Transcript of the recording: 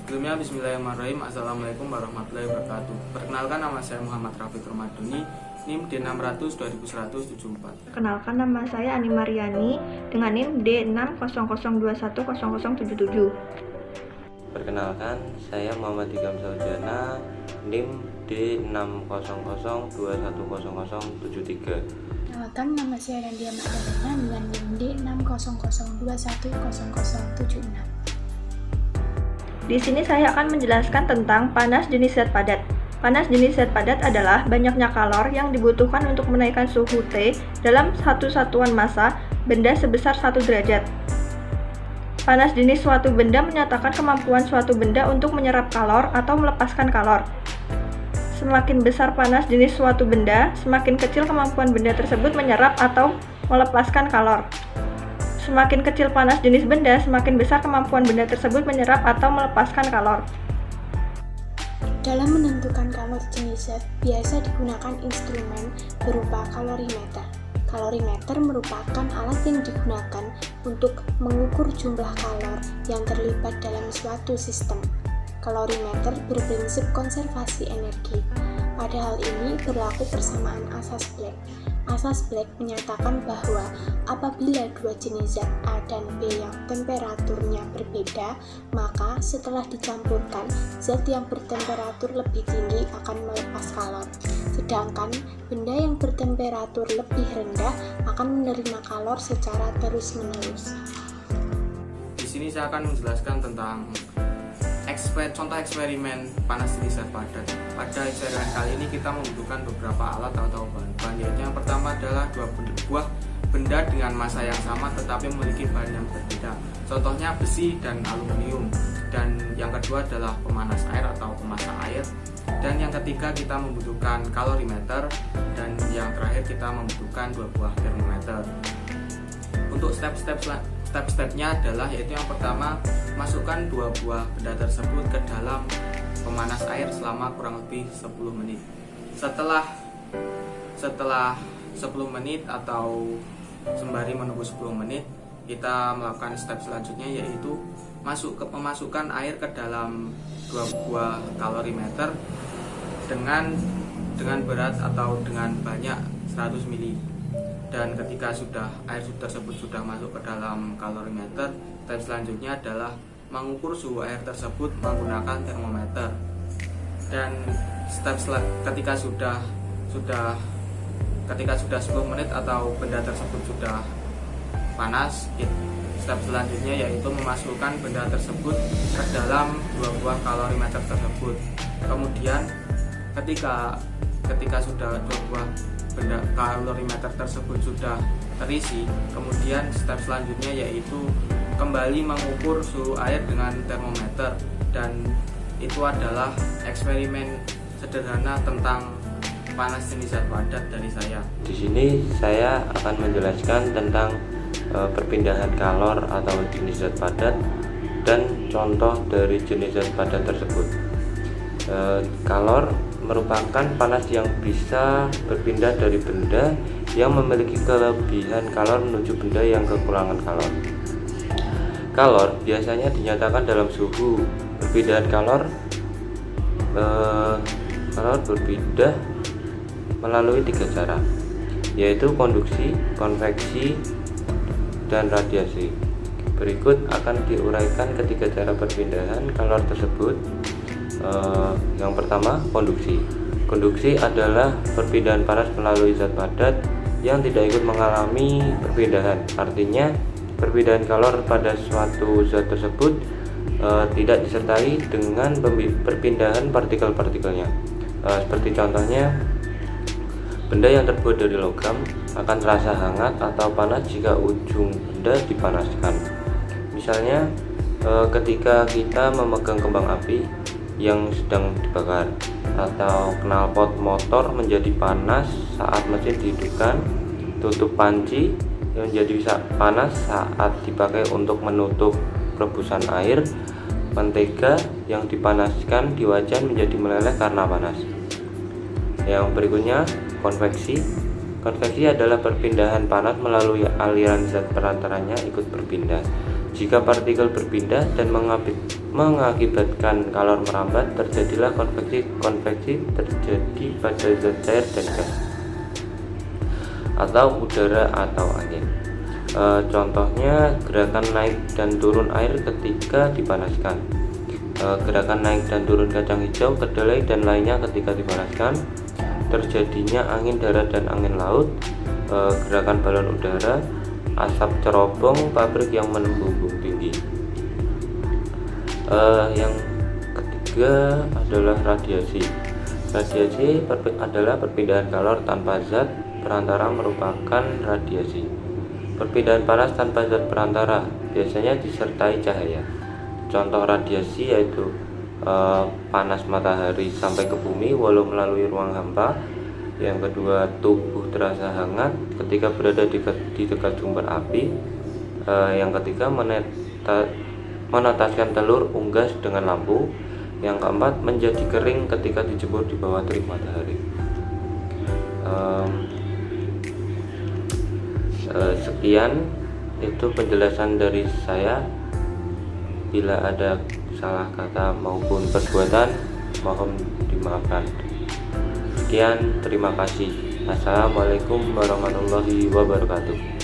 Sebelumnya bismillahirrahmanirrahim. Assalamualaikum warahmatullahi wabarakatuh. Perkenalkan, nama saya Muhammad Rafiq Romadoni, NIM D600 2174. Perkenalkan, nama saya Ani Mariani dengan NIM D600210077. Perkenalkan, saya Muhammad Hikam Saujana, NIM D600210073. Perkenalkan, nama saya Randia Magdalena dengan NIM D600210076. Di sini saya akan menjelaskan tentang panas jenis zat padat. Panas jenis zat padat adalah banyaknya kalor yang dibutuhkan untuk menaikkan suhu T dalam satu satuan massa benda sebesar 1 derajat. Panas jenis suatu benda menyatakan kemampuan suatu benda untuk menyerap kalor atau melepaskan kalor. Semakin besar panas jenis suatu benda, semakin kecil kemampuan benda tersebut menyerap atau melepaskan kalor. Semakin kecil panas jenis benda, semakin besar kemampuan benda tersebut menyerap atau melepaskan kalor. Dalam menentukan kalor jenis zat, biasa digunakan instrumen berupa kalorimeter. Kalorimeter merupakan alat yang digunakan untuk mengukur jumlah kalor yang terlibat dalam suatu sistem. Kalorimeter berprinsip konservasi energi. Pada hal ini berlaku persamaan asas Black. Asas Black menyatakan bahwa apabila dua jenis zat A dan B yang temperaturnya berbeda, maka setelah dicampurkan, zat yang bertemperatur lebih tinggi akan melepas kalor. Sedangkan benda yang bertemperatur lebih rendah akan menerima kalor secara terus-menerus. Di sini saya akan menjelaskan tentang contoh eksperimen panas jenis zat padat. Pada eksperimen kali ini kita membutuhkan beberapa alat atau bahan-bahan, yaitu yang pertama adalah dua buah benda dengan massa yang sama tetapi memiliki bahan yang berbeda. Contohnya besi dan aluminium. Dan yang kedua adalah pemanas air atau pemasak air. Dan yang ketiga kita membutuhkan kalorimeter. Dan yang terakhir kita membutuhkan dua buah termometer. Untuk step-stepnya adalah yaitu yang pertama, masukkan dua buah benda tersebut ke dalam pemanas air selama kurang lebih 10 menit. Setelah 10 menit atau sembari menunggu 10 menit, kita melakukan step selanjutnya, yaitu memasukkan air ke dalam dua buah kalorimeter dengan berat atau dengan banyak 100 ml. Dan ketika air tersebut sudah masuk ke dalam kalorimeter, step selanjutnya adalah mengukur suhu air tersebut menggunakan termometer. Dan ketika sudah 10 menit atau benda tersebut sudah panas, step selanjutnya yaitu memasukkan benda tersebut ke dalam dua buah kalorimeter tersebut. Kemudian ketika sudah dua buah benda kalorimeter tersebut sudah terisi, kemudian step selanjutnya yaitu kembali mengukur suhu air dengan termometer. Dan itu adalah eksperimen sederhana tentang panas jenis zat padat dari saya. Di sini saya akan menjelaskan tentang perpindahan kalor atau jenis zat padat dan contoh dari jenis zat padat tersebut. Kalor merupakan panas yang bisa berpindah dari benda yang memiliki kelebihan kalor menuju benda yang kekurangan kalor. Kalor biasanya dinyatakan dalam suhu. Perpindahan kalor berpindah melalui 3 cara, yaitu konduksi, konveksi, dan radiasi. Berikut akan diuraikan ketiga cara perpindahan kalor tersebut. Yang pertama, konduksi. Konduksi adalah perpindahan panas melalui zat padat yang tidak ikut mengalami perpindahan. Artinya, perpindahan kalor pada suatu zat tersebut tidak disertai dengan perpindahan partikel-partikelnya. Seperti contohnya, benda yang terbuat dari logam akan terasa hangat atau panas jika ujung benda dipanaskan. Misalnya, ketika kita memegang kembang api yang sedang dibakar, atau knalpot motor menjadi panas saat mesin dihidupkan, tutup panci yang menjadi panas saat dipakai untuk menutup rebusan air, mentega yang dipanaskan di wajan menjadi meleleh karena panas. Yang berikutnya, konveksi. Konveksi adalah perpindahan panas melalui aliran zat perantaranya ikut berpindah. Jika partikel berpindah dan mengakibatkan kalor merambat, terjadilah konveksi terjadi pada zat cair dan gas atau udara atau angin. Contohnya gerakan naik dan turun air ketika dipanaskan, gerakan naik dan turun kacang hijau, kedelai dan lainnya ketika dipanaskan, terjadinya angin darat dan angin laut, gerakan balon udara, asap cerobong pabrik yang menembung tinggi. Yang ketiga adalah radiasi. Radiasi adalah perpindahan kalor tanpa zat perantara merupakan radiasi. Perpindahan panas tanpa zat perantara biasanya disertai cahaya. Contoh radiasi yaitu panas matahari sampai ke bumi walau melalui ruang hampa. Yang kedua, tubuh terasa hangat ketika berada di dekat sumber api. Yang ketiga, menetaskan telur unggas dengan lampu. Yang keempat, menjadi kering ketika dijemur di bawah terik matahari. Sekian itu penjelasan dari saya. Bila ada salah kata maupun perbuatan, mohon dimaafkan. Sekian, terima kasih. Assalamualaikum warahmatullahi wabarakatuh.